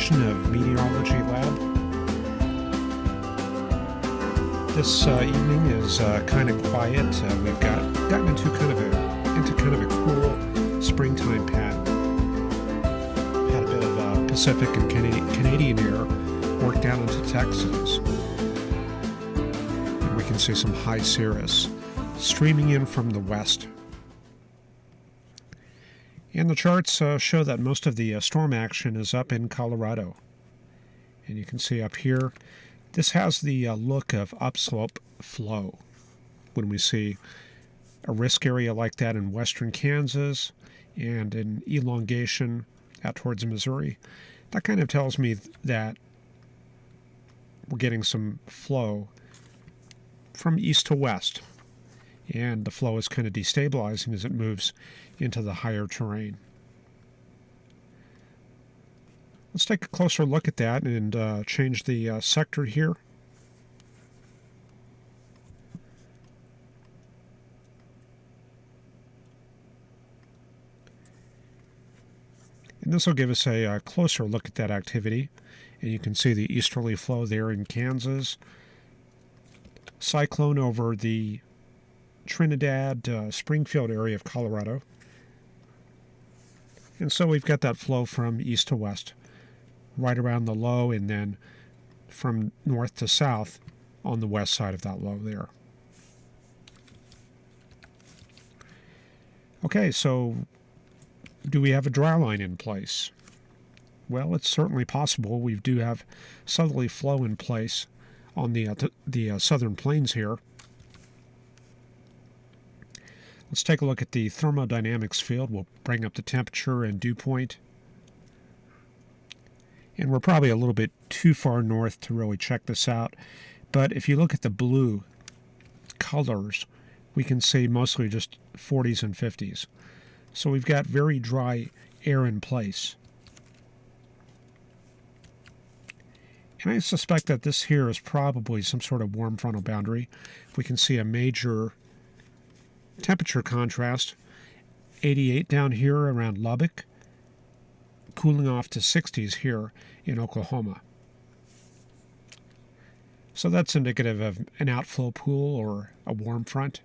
edition of Meteorology Lab. This evening is kind of quiet. We've gotten into kind of a cool springtime pattern. Had a bit of Pacific and Canadian air work down into Texas. And we can see some high cirrus streaming in from the west. And the charts show that most of the storm action is up in Colorado. And you can see up here, this has the look of upslope flow. When we see a risk area like that in western Kansas and an elongation out towards Missouri, that kind of tells me that we're getting some flow from east to west. And the flow is kind of destabilizing as it moves into the higher terrain. Let's take a closer look at that and change the sector here. And this will give us a closer look at that activity. And you can see the easterly flow there in Kansas. Cyclone over the Trinidad, Springfield area of Colorado. And so we've got that flow from east to west, right around the low, and then from north to south on the west side of that low there. Okay, so do we have a dry line in place? Well, it's certainly possible. We do have southerly flow in place on the southern plains here. Let's take a look at the thermodynamics field. We'll bring up the temperature and dew point. And we're probably a little bit too far north to really check this out. But if you look at the blue colors, we can see mostly just 40s and 50s. So we've got very dry air in place. And I suspect that this here is probably some sort of warm frontal boundary. We can see a major temperature contrast, 88 down here around Lubbock, cooling off to 60s here in Oklahoma. So that's indicative of an outflow pool or a warm front.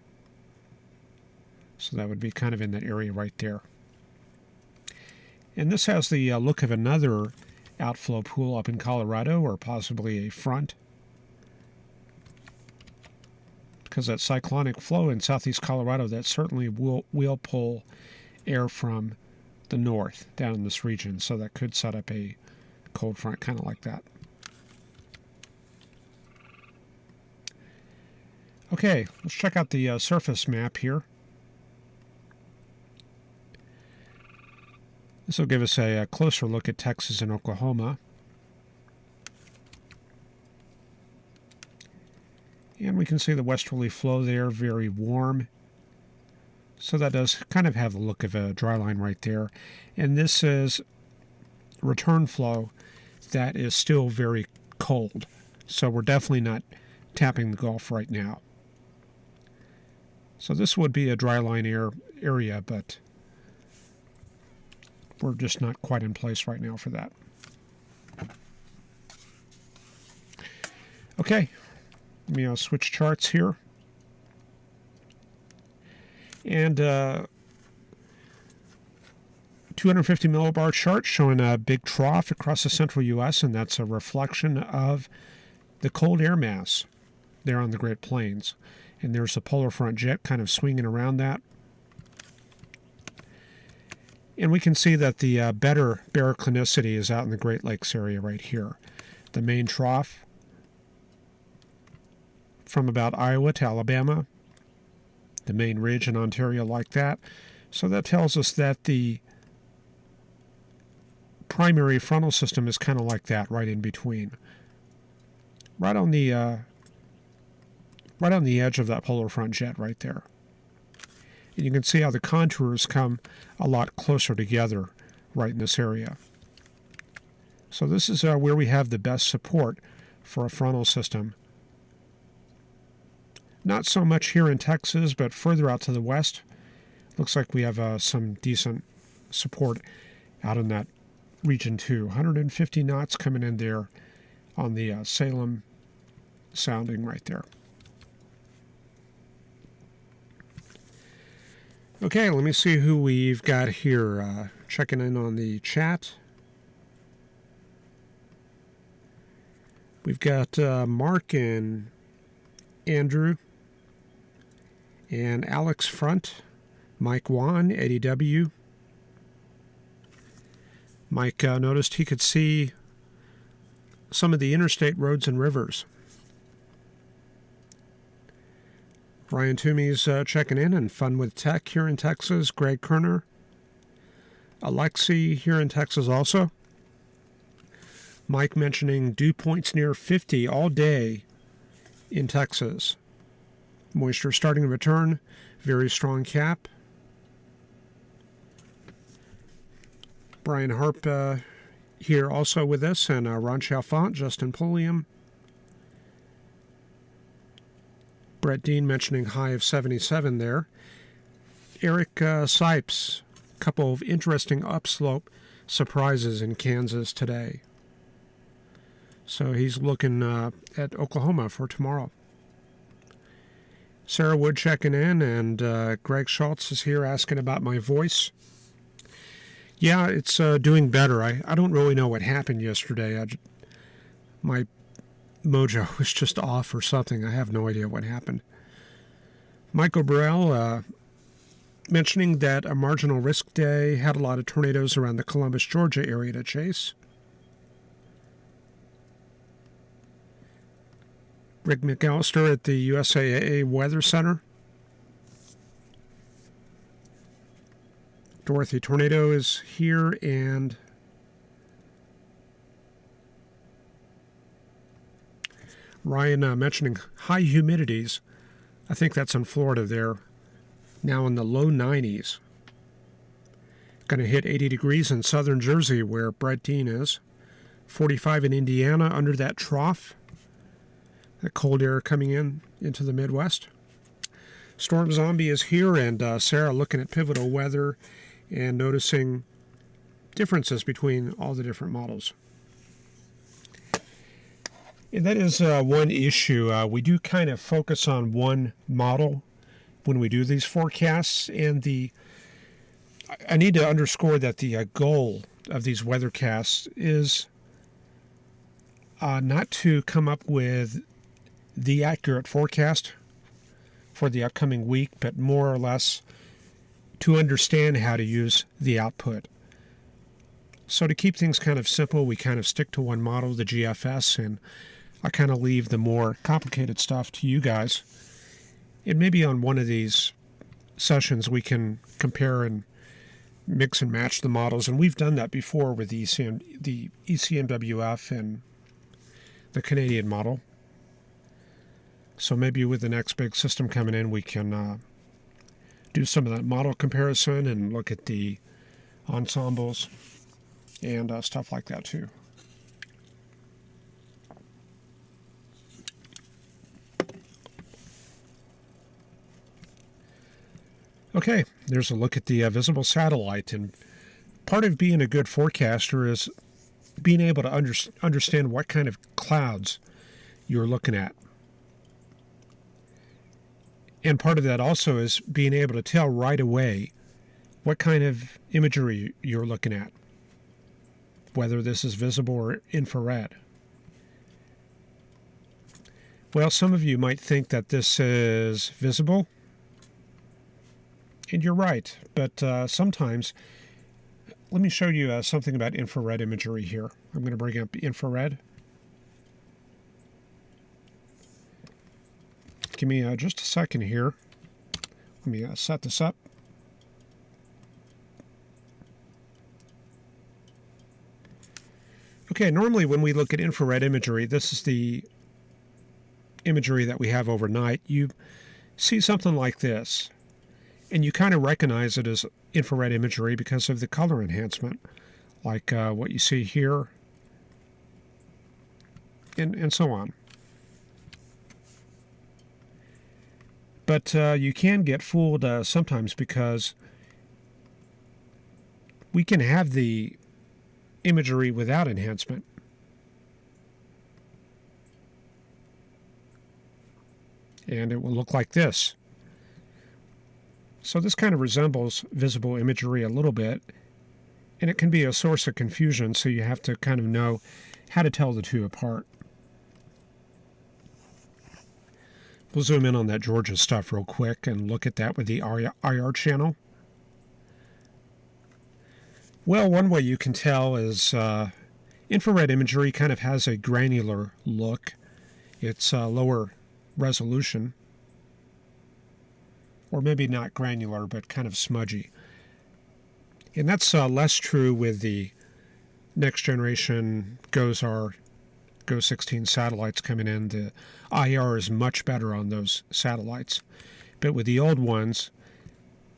So that would be kind of in that area right there. And this has the look of another outflow pool up in Colorado, or possibly a front, because that cyclonic flow in southeast Colorado, that certainly will pull air from the north down in this region. So that could set up a cold front kind of like that. Okay, let's check out the surface map here. This will give us a closer look at Texas and Oklahoma. And we can see the westerly flow there, very warm. So that does kind of have the look of a dry line right there. And this is return flow that is still very cold. So we're definitely not tapping the Gulf right now. So this would be a dry line area, but we're just not quite in place right now for that. Okay. Let me switch charts here. And 250 millibar chart showing a big trough across the central U.S., and that's a reflection of the cold air mass there on the Great Plains. And there's a polar front jet kind of swinging around that. And we can see that the better baroclinicity is out in the Great Lakes area right here. The main trough from about Iowa to Alabama, the main ridge in Ontario like that. So that tells us that the primary frontal system is kind of like that, right in between. Right on the edge of that polar front jet right there. And you can see how the contours come a lot closer together right in this area. So this is where we have the best support for a frontal system. Not so much here in Texas, but further out to the west, looks like we have some decent support out in that region 2. 150 knots coming in there on the Salem sounding right there. Okay, let me see who we've got here checking in on the chat. We've got Mark and Andrew and Alex Front, Mike Wan, Eddie W. Mike noticed he could see some of the interstate roads and rivers. Ryan Toomey's checking in, and Fun with Tech here in Texas. Greg Kerner. Alexi here in Texas also. Mike mentioning dew points near 50 all day in Texas. Moisture starting to return. Very strong cap. Brian Harp here also with us, and Ron Chalfant, Justin Pulliam. Brett Dean mentioning high of 77 there. Eric Sipes, a couple of interesting upslope surprises in Kansas today. So he's looking at Oklahoma for tomorrow. Sarah Wood checking in, and Greg Schultz is here asking about my voice. Yeah, it's doing better. I don't really know what happened yesterday. My mojo was just off or something. I have no idea what happened. Michael Burrell mentioning that a marginal risk day had a lot of tornadoes around the Columbus, Georgia area to chase. Rick McAllister at the USAA Weather Center. Dorothy Tornado is here, and Ryan mentioning high humidities. I think that's in Florida there. Now in the low 90s. Going to hit 80 degrees in southern Jersey where Brett Dean is. 45 in Indiana under that trough. That cold air coming into the Midwest. Storm Zombie is here, and Sarah looking at pivotal weather and noticing differences between all the different models. And that is one issue. We do kind of focus on one model when we do these forecasts, and I need to underscore that the goal of these weathercasts is not to come up with the accurate forecast for the upcoming week, but more or less to understand how to use the output. So to keep things kind of simple, we kind of stick to one model, the GFS, and I kind of leave the more complicated stuff to you guys. And maybe on one of these sessions we can compare and mix and match the models. And we've done that before with the ECMWF and the Canadian model. So maybe with the next big system coming in, we can do some of that model comparison and look at the ensembles and stuff like that too. Okay, there's a look at the visible satellite, and part of being a good forecaster is being able to understand what kind of clouds you're looking at. And part of that also is being able to tell right away what kind of imagery you're looking at, whether this is visible or infrared. Well, some of you might think that this is visible, and you're right, but sometimes, let me show you something about infrared imagery here. I'm going to bring up infrared. Give me just a second here. Let me set this up. Okay, normally when we look at infrared imagery, this is the imagery that we have overnight. You see something like this, and you kind of recognize it as infrared imagery because of the color enhancement, like what you see here, and so on. But you can get fooled sometimes because we can have the imagery without enhancement. And it will look like this. So this kind of resembles visible imagery a little bit, and it can be a source of confusion, so you have to kind of know how to tell the two apart. We'll zoom in on that Georgia stuff real quick and look at that with the IR channel. Well, one way you can tell is infrared imagery kind of has a granular look. It's lower resolution, or maybe not granular, but kind of smudgy. And that's less true with the next generation GO-16 satellites coming in. The IR is much better on those satellites. But with the old ones,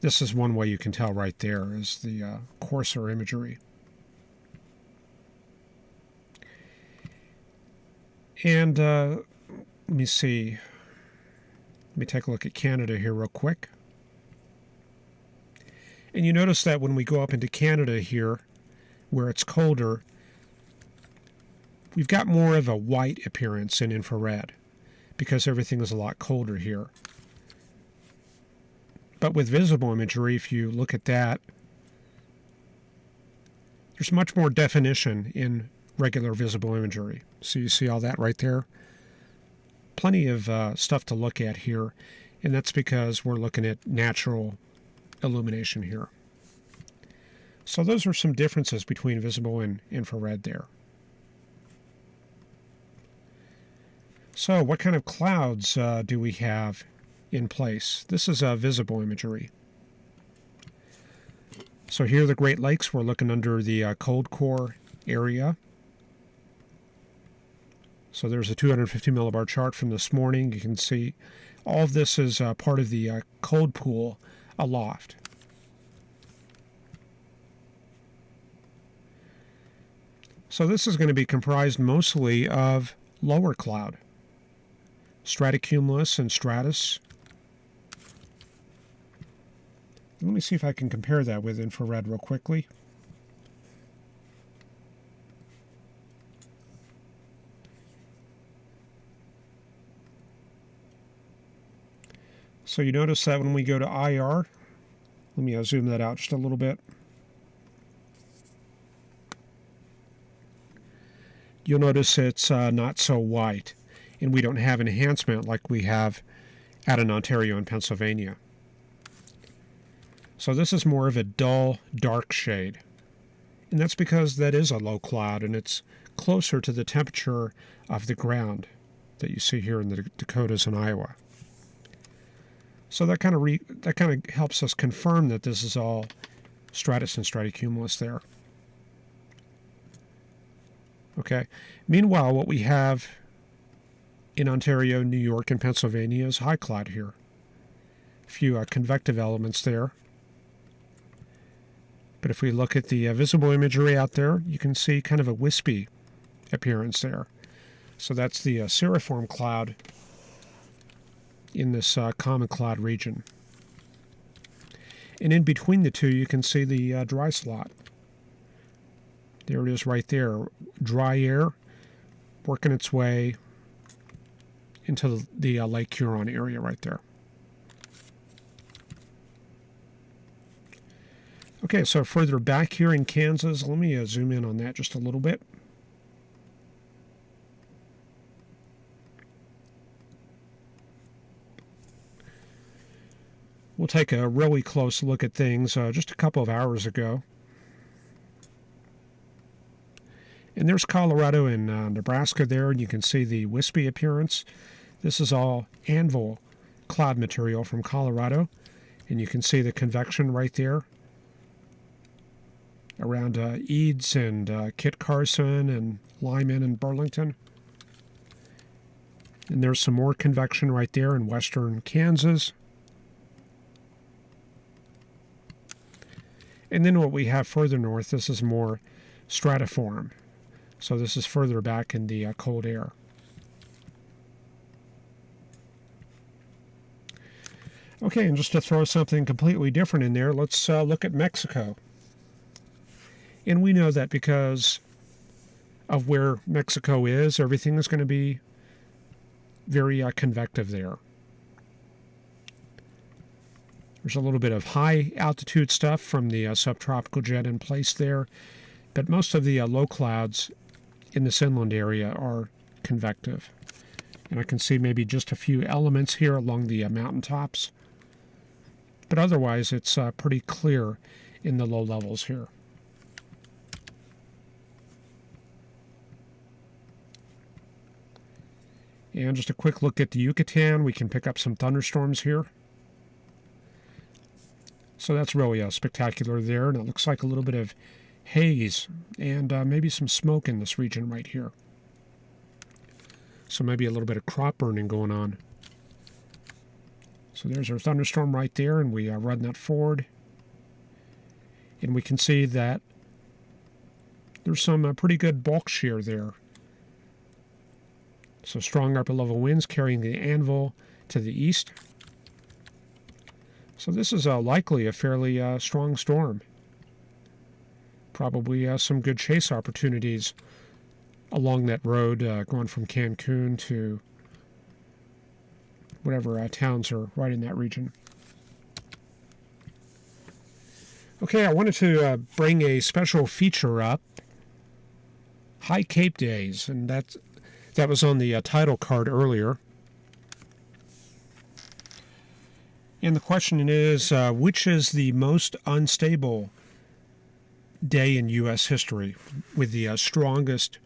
this is one way you can tell right there, is the coarser imagery. And let me see. Let me take a look at Canada here real quick. And you notice that when we go up into Canada here, where it's colder, we've got more of a white appearance in infrared because everything is a lot colder here. But with visible imagery, if you look at that, there's much more definition in regular visible imagery. So you see all that right there? Plenty of stuff to look at here, and that's because we're looking at natural illumination here. So those are some differences between visible and infrared there. So what kind of clouds do we have in place? This is visible imagery. So here are the Great Lakes. We're looking under the cold core area. So there's a 250 millibar chart from this morning. You can see all of this is part of the cold pool aloft. So this is going to be comprised mostly of lower cloud, stratocumulus and stratus. Let me see if I can compare that with infrared real quickly. So you notice that when we go to IR, let me zoom that out just a little bit. You'll notice it's not so white, and we don't have enhancement like we have out in Ontario and Pennsylvania. So this is more of a dull, dark shade. And that's because that is a low cloud, and it's closer to the temperature of the ground that you see here in the Dakotas and Iowa. So that kind of helps us confirm that this is all stratus and stratocumulus there. Okay. Meanwhile, what we have in Ontario, New York, and Pennsylvania is high cloud here. A few convective elements there. But if we look at the visible imagery out there, you can see kind of a wispy appearance there. So that's the cirriform cloud in this common cloud region. And in between the two, you can see the dry slot. There it is right there. Dry air working its way into the Lake Huron area right there. Okay, so further back here in Kansas, let me zoom in on that just a little bit. We'll take a really close look at things just a couple of hours ago. And there's Colorado and Nebraska there, and you can see the wispy appearance. This is all anvil cloud material from Colorado, and you can see the convection right there around Eads and Kit Carson and Lyman and Burlington. And there's some more convection right there in western Kansas. And then what we have further north, this is more stratiform. So this is further back in the cold air. Okay, and just to throw something completely different in there, let's look at Mexico. And we know that because of where Mexico is, everything is going to be very convective there. There's a little bit of high altitude stuff from the subtropical jet in place there, but most of the low clouds in this inland area are convective. And I can see maybe just a few elements here along the mountaintops, but otherwise it's pretty clear in the low levels here. And just a quick look at the Yucatan. We can pick up some thunderstorms here. So that's really spectacular there, and it looks like a little bit of haze and maybe some smoke in this region right here. So maybe a little bit of crop burning going on. So there's our thunderstorm right there, and we run that forward. And we can see that there's some pretty good bulk shear there. So strong upper level winds carrying the anvil to the east. So this is likely a fairly strong storm. Probably some good chase opportunities along that road going from Cancun to whatever towns are right in that region. Okay, I wanted to bring a special feature up. High Cape Days, and that was on the title card earlier. And the question is, which is the most unstable day in U.S. history with the strongest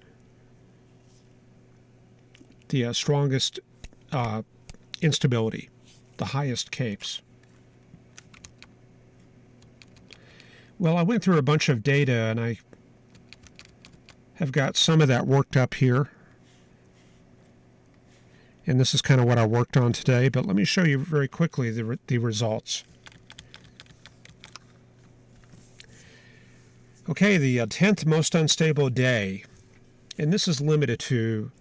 instability, the highest capes? Well, I went through a bunch of data, and I have got some of that worked up here. And this is kind of what I worked on today, but let me show you very quickly the results. Okay, the 10th most unstable day, and this is limited to,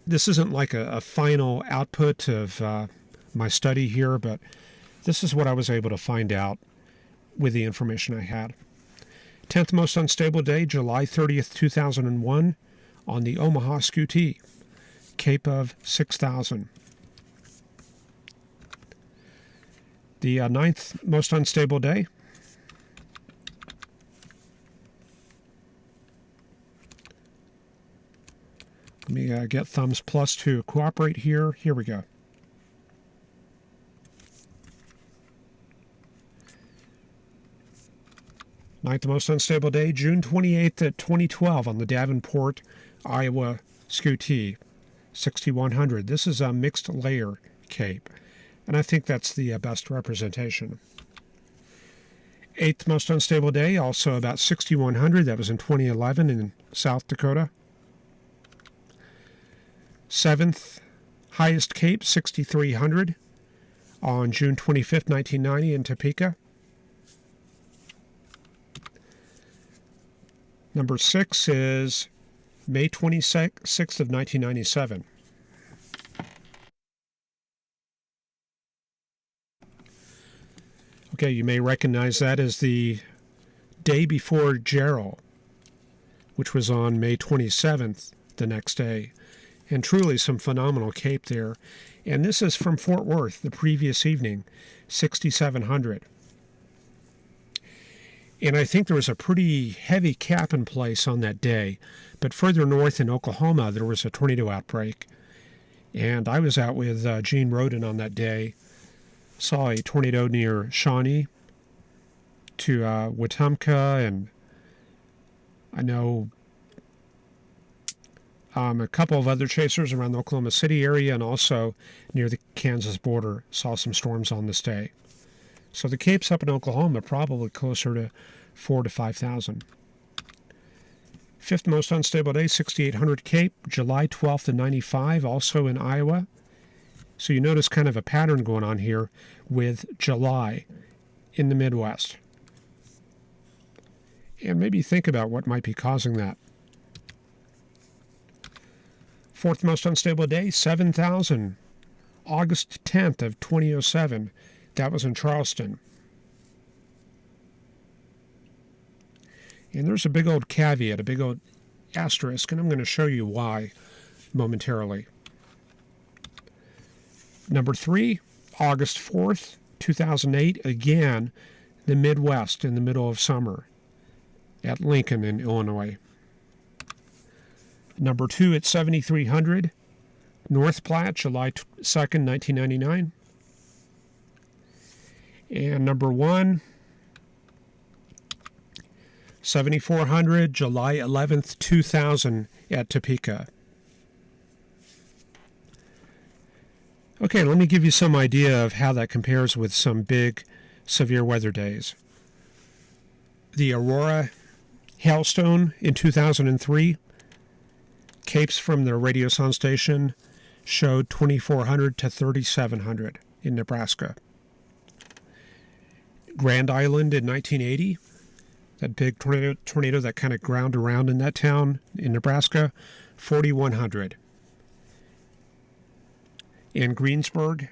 this isn't like a final output of my study here, but this is what I was able to find out with the information I had. 10th most unstable day, July 30th, 2001, on the Omaha Scootee. Cape of 6,000. The 9th most unstable day. Let me get thumbs plus to cooperate here. Here we go. Ninth most unstable day, June 28th, 2012 on the Davenport, Iowa Scootee. 6,100. This is a mixed layer cape, and I think that's the best representation. 8th most unstable day, also about 6,100. That was in 2011 in South Dakota. 7th highest cape, 6,300 on June 25th, 1990 in Topeka. Number 6 is May 26th of 1997. Okay, you may recognize that as the day before Gerald, which was on May 27th, the next day. And truly some phenomenal cape there. And this is from Fort Worth, the previous evening, 6,700. And I think there was a pretty heavy cap in place on that day. But further north in Oklahoma, there was a tornado outbreak. And I was out with Gene Roden on that day. Saw a tornado near Shawnee to Wetumpka, and I know a couple of other chasers around the Oklahoma City area and also near the Kansas border saw some storms on this day. So the capes up in Oklahoma probably closer to 4,000 to 5,000. 5th most unstable day, 6,800 cape, July 12th of 95, also in Iowa. So you notice kind of a pattern going on here with July in the Midwest. And maybe think about what might be causing that. 4th most unstable day, 7,000, August 10th of 2007. That was in Charleston. And there's a big old caveat, a big old asterisk, and I'm going to show you why momentarily. Number 3, August 4th, 2008, again, the Midwest in the middle of summer at Lincoln in Illinois. Number 2 at 7300, North Platte, July 2nd, 1999. And number 1, 7400, July 11th, 2000 at Topeka. Okay, let me give you some idea of how that compares with some big severe weather days. The Aurora hailstone in 2003, capes from the radio sound station showed 2400 to 3700 in Nebraska. Grand Island in 1980, that big tornado that kind of ground around in that town in Nebraska, 4100. In Greensburg,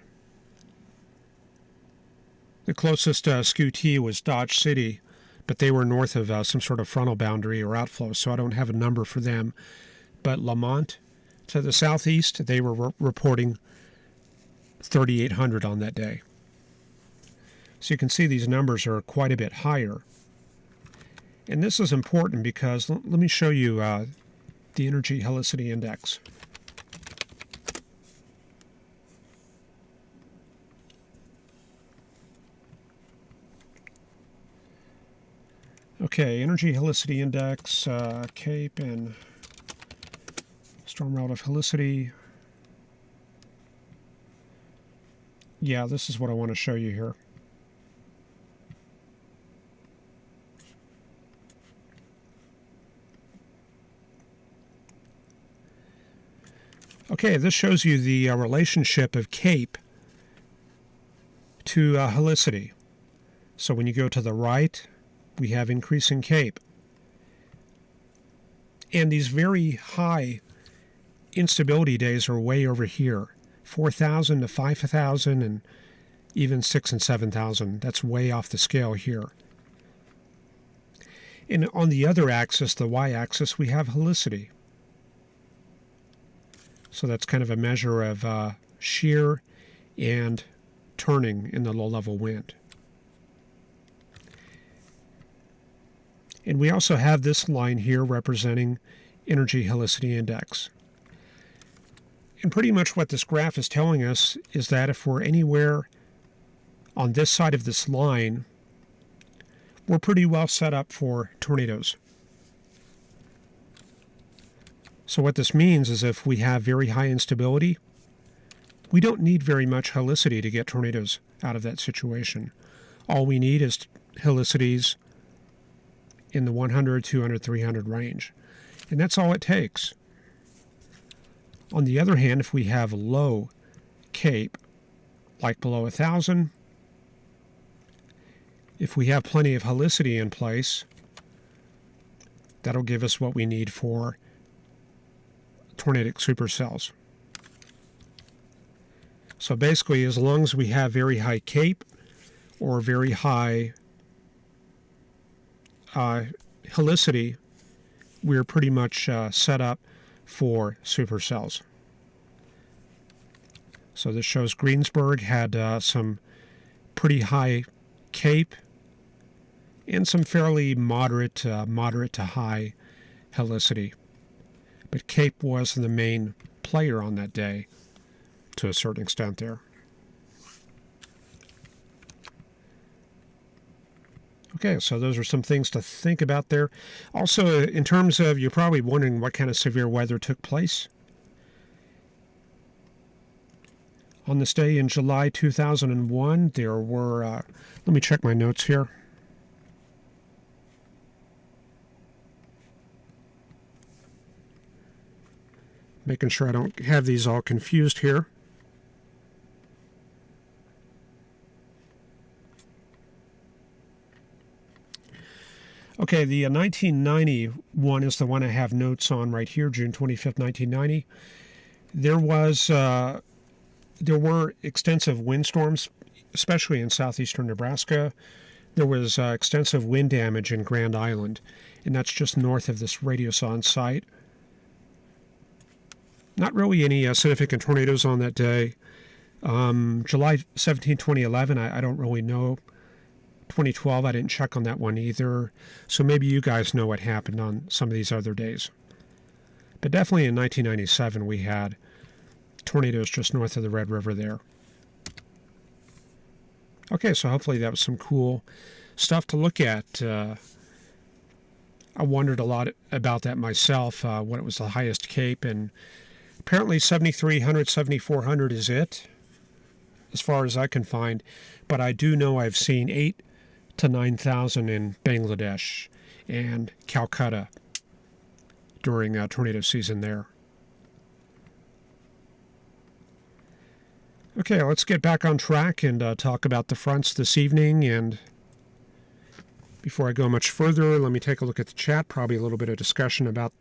the closest SCU-T was Dodge City, but they were north of some sort of frontal boundary or outflow, so I don't have a number for them. But Lamont, to the southeast, they were reporting 3,800 on that day. So you can see these numbers are quite a bit higher. And this is important because, let me show you the Energy Helicity Index. Okay, Energy Helicity Index, CAPE and Storm Relative Helicity. Yeah, this is what I want to show you here. Okay, this shows you the relationship of CAPE to helicity. So when you go to the right, we have increasing CAPE. And these very high instability days are way over here. 4,000 to 5,000 and even 6,000 and 7,000. That's way off the scale here. And on the other axis, the y-axis, we have helicity. So that's kind of a measure of shear and turning in the low-level wind. And we also have this line here representing Energy Helicity Index. And pretty much what this graph is telling us is that if we're anywhere on this side of this line, we're pretty well set up for tornadoes. So what this means is if we have very high instability, we don't need very much helicity to get tornadoes out of that situation. All we need is helicities in the 100, 200, 300 range. And that's all it takes. On the other hand, if we have low CAPE, like below 1,000, if we have plenty of helicity in place, that'll give us what we need for tornadic supercells. So basically, as long as we have very high CAPE or very high helicity, we're pretty much set up for supercells. So this shows Greensburg had some pretty high CAPE and some fairly moderate to high helicity. But CAPE was the main player on that day to a certain extent there. Okay, so those are some things to think about there. Also, in terms of, you're probably wondering what kind of severe weather took place. On this day in July 2001, there were, let me check my notes here. Making sure I don't have these all confused here. Okay, the 1990 one is the one I have notes on right here, June 25th, 1990. There were extensive windstorms, especially in southeastern Nebraska. There was extensive wind damage in Grand Island. and that's just north of this radioson site. Not really any significant tornadoes on that day. July 17, 2011, I don't really know. 2012, I didn't check on that one either. So maybe you guys know what happened on some of these other days. But definitely in 1997, we had tornadoes just north of the Red River there. Okay, so hopefully that was some cool stuff to look at. I wondered a lot about that myself, what it was the highest cape, and apparently 7,300, 7,400 is it, as far as I can find. But I do know I've seen 8 to 9,000 in Bangladesh and Calcutta during tornado season there. Okay, let's get back on track and talk about the fronts this evening. And before I go much further, let me take a look at the chat. Probably a little bit of discussion about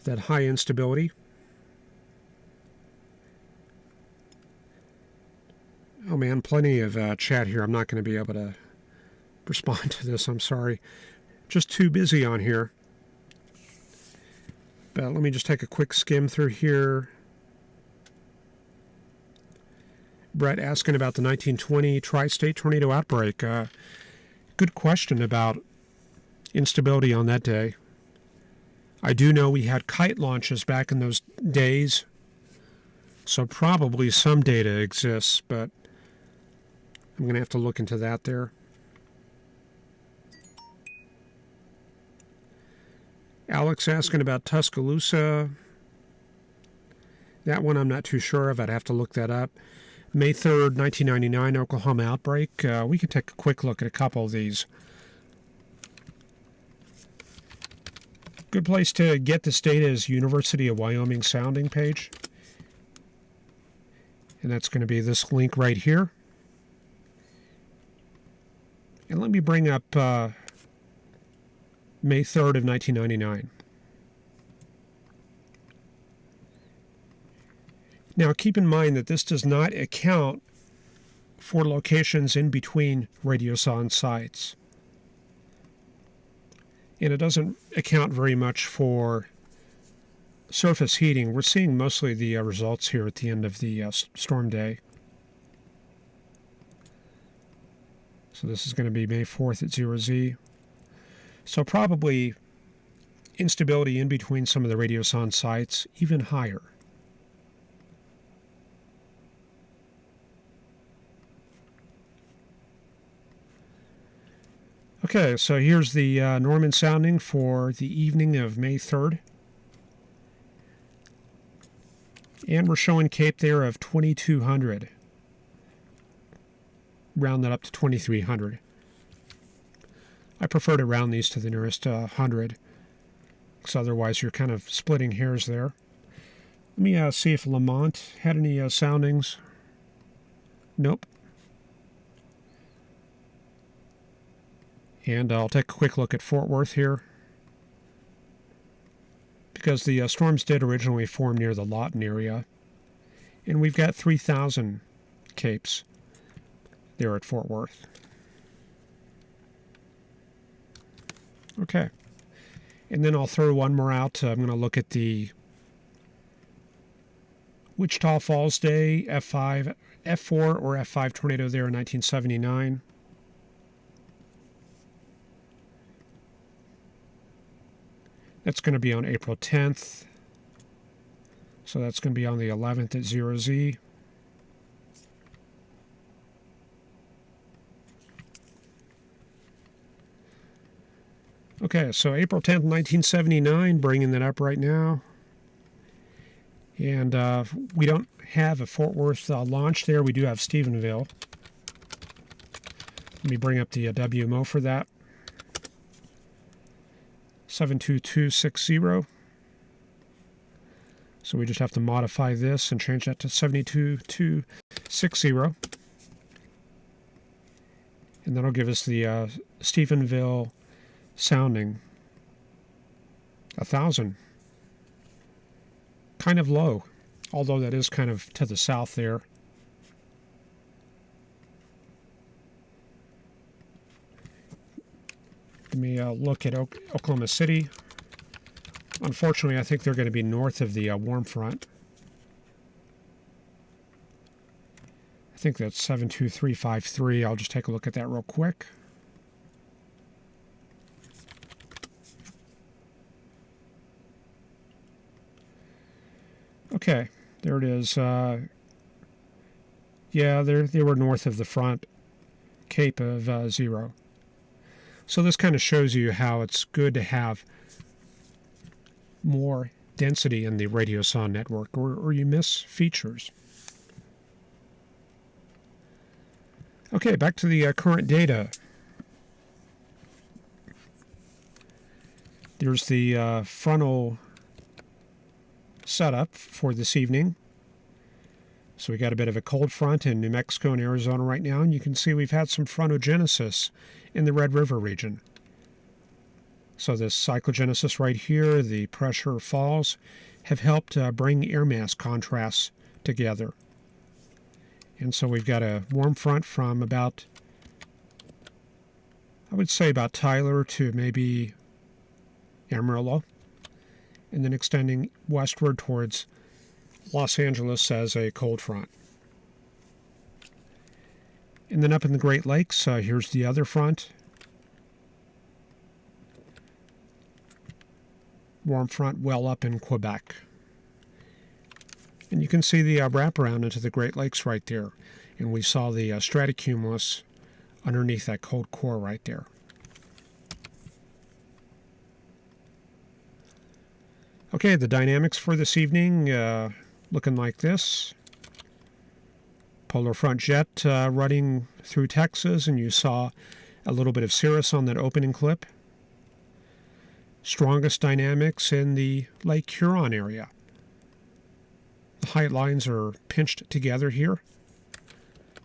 that high instability. Oh man, plenty of chat here. I'm not going to be able to respond to this. I'm sorry. Just too busy on here. But let me just take a quick skim through here. Brett asking about the 1920 tri-state tornado outbreak. Good question about instability on that day. I do know we had kite launches back in those days, so probably some data exists, but I'm going to have to look into that there. Alex asking about Tuscaloosa. That one I'm not too sure of. I'd have to look that up. May 3rd, 1999, Oklahoma outbreak. We can take a quick look at a couple of these. Good place to get this data is University of Wyoming sounding page. And that's going to be this link right here. And let me bring up May 3rd of 1999. Now keep in mind that this does not account for locations in between radioson sites. And it doesn't account very much for surface heating. We're seeing mostly the results here at the end of the storm day. So this is going to be May 4th at 0Z. So probably instability in between some of the radioson sites, even higher. Okay, so here's the Norman sounding for the evening of May 3rd. And we're showing Cape there of 2,200. Round that up to 2,300. I prefer to round these to the nearest 100, because otherwise you're kind of splitting hairs there. Let me see if Lamont had any soundings. Nope. And I'll take a quick look at Fort Worth here, because the storms did originally form near the Lawton area, and we've got 3,000 capes there at Fort Worth. Okay, and then I'll throw one more out. I'm going to look at the Wichita Falls Day F4 or F5 tornado there in 1979. That's going to be on April 10th. So that's going to be on the 11th at 0Z. Okay, so April 10th, 1979, bringing that up right now. And we don't have a Fort Worth launch there. We do have Stephenville. Let me bring up the WMO for that. 72260. So we just have to modify this and change that to 72260. And that'll give us the Stephenville sounding 1,000. Kind of low, although that is kind of to the south there. Let me look at Oklahoma City. Unfortunately, I think they're going to be north of the warm front. I think that's 72353. I'll just take a look at that real quick. Okay, there it is. Yeah, they were north of the front cape of 0. So this kind of shows you how it's good to have more density in the radiosonde network, or you miss features. Okay, back to the current data. There's the frontal setup for this evening. So we got a bit of a cold front in New Mexico and Arizona right now, and you can see we've had some frontogenesis in the Red River region. So this cyclogenesis right here, the pressure falls, have helped bring air mass contrasts together. And so we've got a warm front from about, I would say about Tyler to maybe Amarillo, and then extending westward towards Los Angeles as a cold front. And then up in the Great Lakes, here's the other front. Warm front well up in Quebec. And you can see the wraparound into the Great Lakes right there. And we saw the stratocumulus underneath that cold core right there. Okay, the dynamics for this evening looking like this. Polar front jet running through Texas, and you saw a little bit of cirrus on that opening clip. Strongest dynamics in the Lake Huron area. The height lines are pinched together here,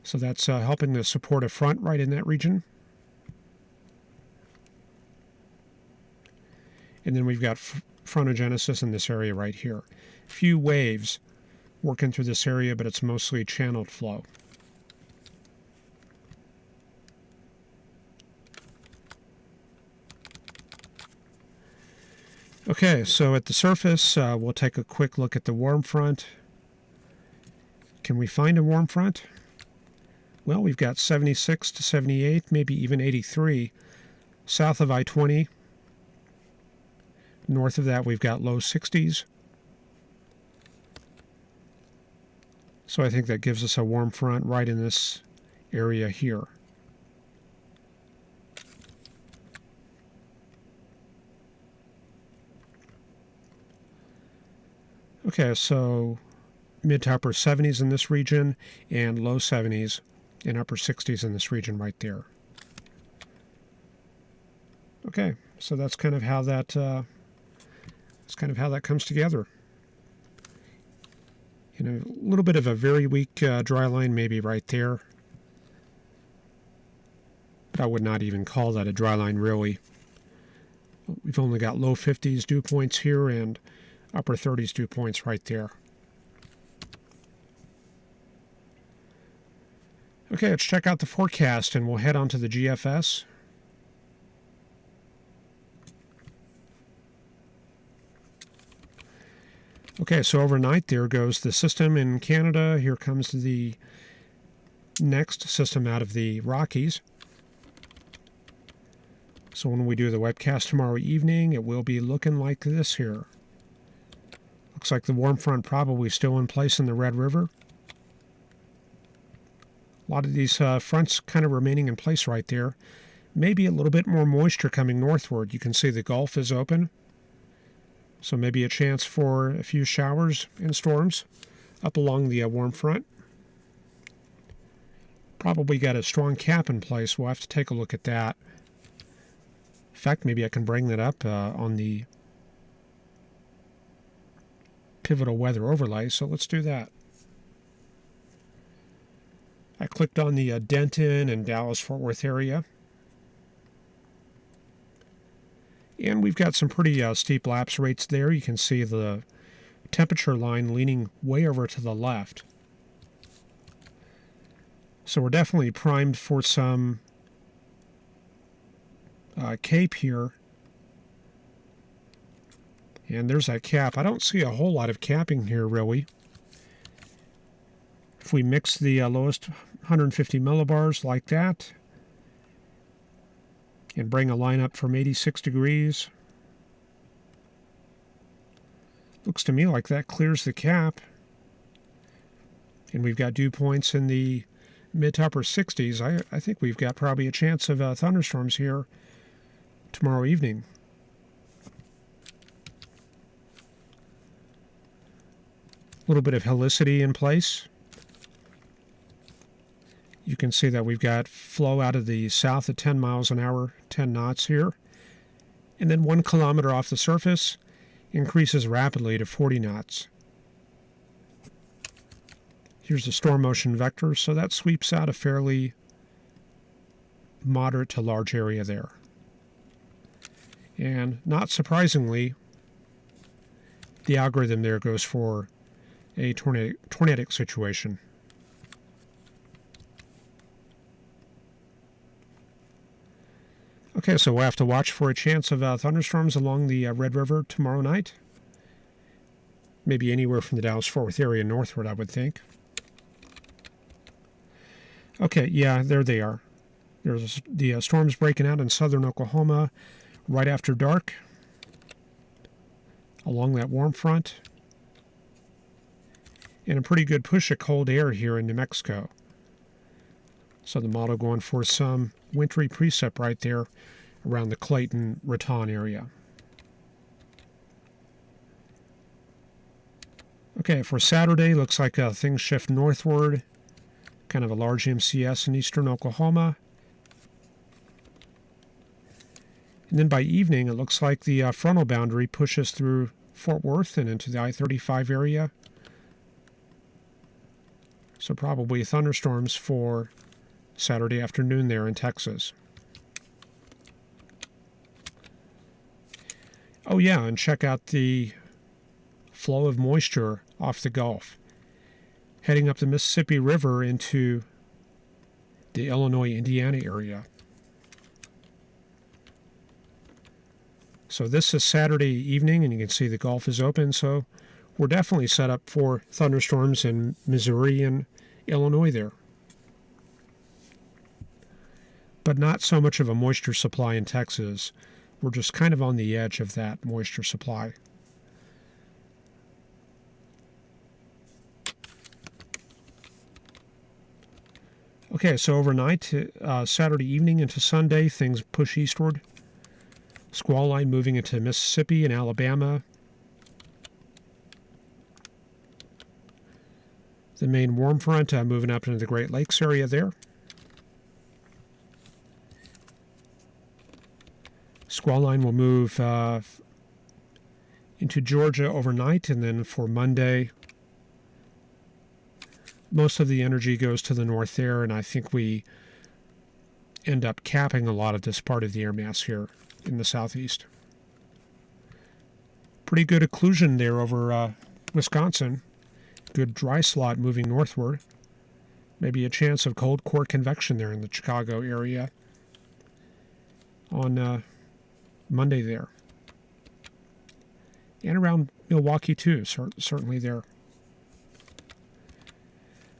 so that's helping to support a front right in that region. And then we've got frontogenesis in this area right here. Few waves working through this area, but it's mostly channeled flow. Okay, so at the surface, we'll take a quick look at the warm front. Can we find a warm front? Well, we've got 76 to 78, maybe even 83 south of I-20. North of that, we've got low 60s. So I think that gives us a warm front right in this area here. Okay, so mid to upper 70s in this region and low 70s and upper 60s in this region right there. Okay, so that's kind of how that comes together. You know, a little bit of a very weak dry line maybe right there, but I would not even call that a dry line really. We've only got low 50s dew points here and upper 30s dew points right there. Okay, let's check out the forecast and we'll head on to the GFS. Okay, so overnight there goes the system in Canada. Here comes the next system out of the Rockies. So when we do the webcast tomorrow evening, it will be looking like this here. Looks like the warm front probably still in place in the Red River. A lot of these fronts kind of remaining in place right there. Maybe a little bit more moisture coming northward. You can see the Gulf is open. So maybe a chance for a few showers and storms up along the warm front. Probably got a strong cap in place. We'll have to take a look at that. In fact, maybe I can bring that up on the pivotal weather overlay. So let's do that. I clicked on the Denton and Dallas-Fort Worth area. And we've got some pretty steep lapse rates there. You can see the temperature line leaning way over to the left. So we're definitely primed for some cape here. And there's that cap. I don't see a whole lot of capping here, really. If we mix the lowest 150 millibars like that, and bring a line up from 86 degrees, looks to me like that clears the cap. And we've got dew points in the mid to upper 60s. I think we've got probably a chance of thunderstorms here tomorrow evening. A little bit of helicity in place. You can see that we've got flow out of the south at 10 miles an hour, 10 knots here. And then 1 kilometer off the surface increases rapidly to 40 knots. Here's the storm motion vector, so that sweeps out a fairly moderate to large area there. And not surprisingly, the algorithm there goes for a tornadic situation. Okay, so we'll have to watch for a chance of thunderstorms along the Red River tomorrow night. Maybe anywhere from the Dallas-Fort Worth area northward, I would think. Okay, yeah, there they are. There's the storms breaking out in southern Oklahoma right after dark along that warm front. And a pretty good push of cold air here in New Mexico. So the model going for some wintry precip right there around the Clayton-Raton area. Okay, for Saturday, looks like things shift northward. Kind of a large MCS in eastern Oklahoma. And then by evening, it looks like the frontal boundary pushes through Fort Worth and into the I-35 area. So probably thunderstorms for Saturday afternoon there in Texas. Oh yeah, and check out the flow of moisture off the Gulf, heading up the Mississippi River into the Illinois-Indiana area. So this is Saturday evening, and you can see the Gulf is open, so we're definitely set up for thunderstorms in Missouri and Illinois there. But not so much of a moisture supply in Texas. We're just kind of on the edge of that moisture supply. Okay, so overnight, Saturday evening into Sunday, things push eastward. Squall line moving into Mississippi and Alabama. The main warm front moving up into the Great Lakes area there. Squall line will move into Georgia overnight, and then for Monday, most of the energy goes to the north there, and I think we end up capping a lot of this part of the air mass here in the southeast. Pretty good occlusion there over Wisconsin. Good dry slot moving northward. Maybe a chance of cold core convection there in the Chicago area on Monday there. And around Milwaukee too, certainly there.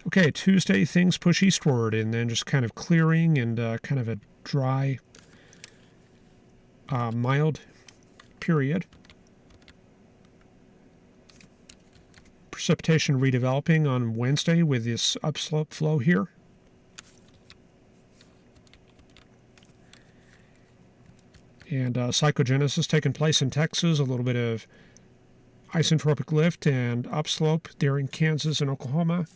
Okay, Tuesday things push eastward and then just kind of clearing and kind of a dry, mild period. Precipitation redeveloping on Wednesday with this upslope flow here. And psychogenesis taking place in Texas, a little bit of isentropic lift and upslope there in Kansas and Oklahoma.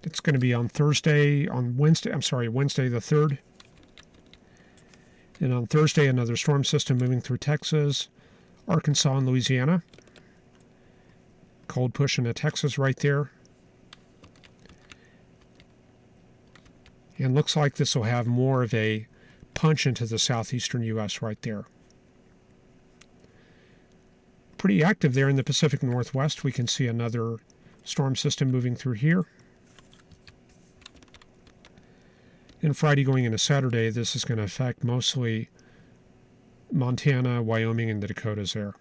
It's going to be on Wednesday the 3rd. And on Thursday, another storm system moving through Texas, Arkansas, and Louisiana. Cold push into Texas right there. And looks like this will have more of a punch into the southeastern U.S. right there. Pretty active there in the Pacific Northwest. We can see another storm system moving through here. And Friday going into Saturday, this is going to affect mostly Montana, Wyoming, and the Dakotas there.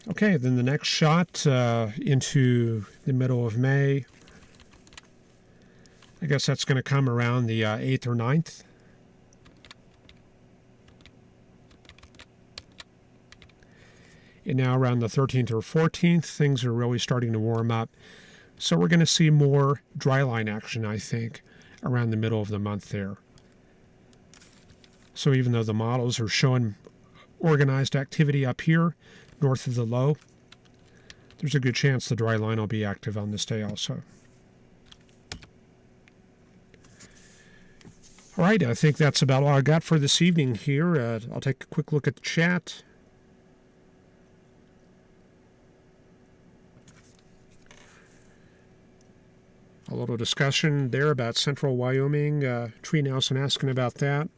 Okay, then the next shot into the middle of May. I guess that's going to come around the 8th or 9th. And now around the 13th or 14th, things are really starting to warm up. So we're going to see more dry line action, I think, around the middle of the month there. So even though the models are showing organized activity up here, north of the low, there's a good chance the dry line will be active on this day also. All right, I think that's about all I got for this evening here. I'll take a quick look at the chat. A little discussion there about central Wyoming. Tree Nelson asking about that.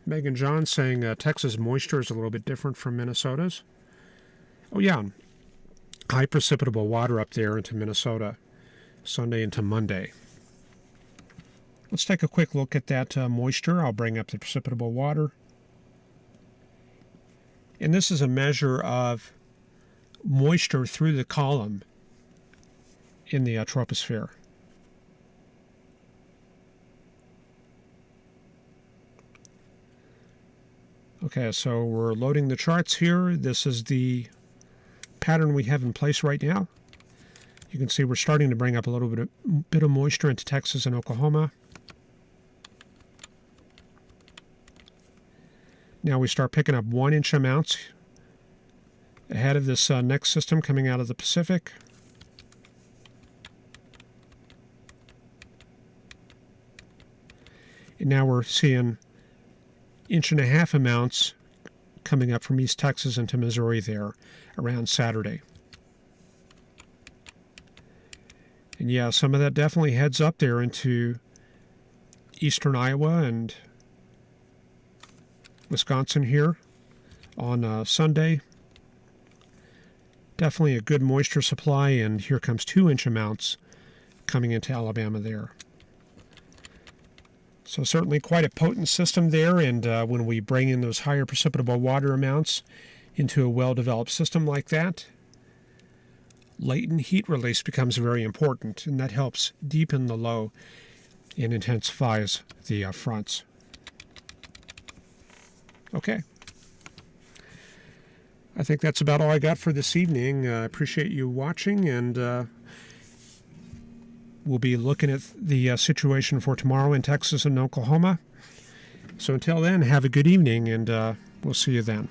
Megan John saying Texas moisture is a little bit different from Minnesota's. Oh yeah, high precipitable water up there into Minnesota, Sunday into Monday. Let's take a quick look at that moisture. I'll bring up the precipitable water. And this is a measure of moisture through the column in the troposphere. Okay, so we're loading the charts here. This is the pattern we have in place right now. You can see we're starting to bring up a little bit of moisture into Texas and Oklahoma. Now we start picking up 1-inch amounts ahead of this next system coming out of the Pacific. And now we're seeing 1.5 inch amounts coming up from East Texas into Missouri there around Saturday. And yeah, some of that definitely heads up there into eastern Iowa and Wisconsin here on Sunday. Definitely a good moisture supply, and here comes 2-inch amounts coming into Alabama there. So certainly quite a potent system there, and when we bring in those higher precipitable water amounts into a well-developed system like that, latent heat release becomes very important, and that helps deepen the low and intensifies the fronts. Okay. I think that's about all I got for this evening. I appreciate you watching, and we'll be looking at the situation for tomorrow in Texas and Oklahoma. So until then, have a good evening, and we'll see you then.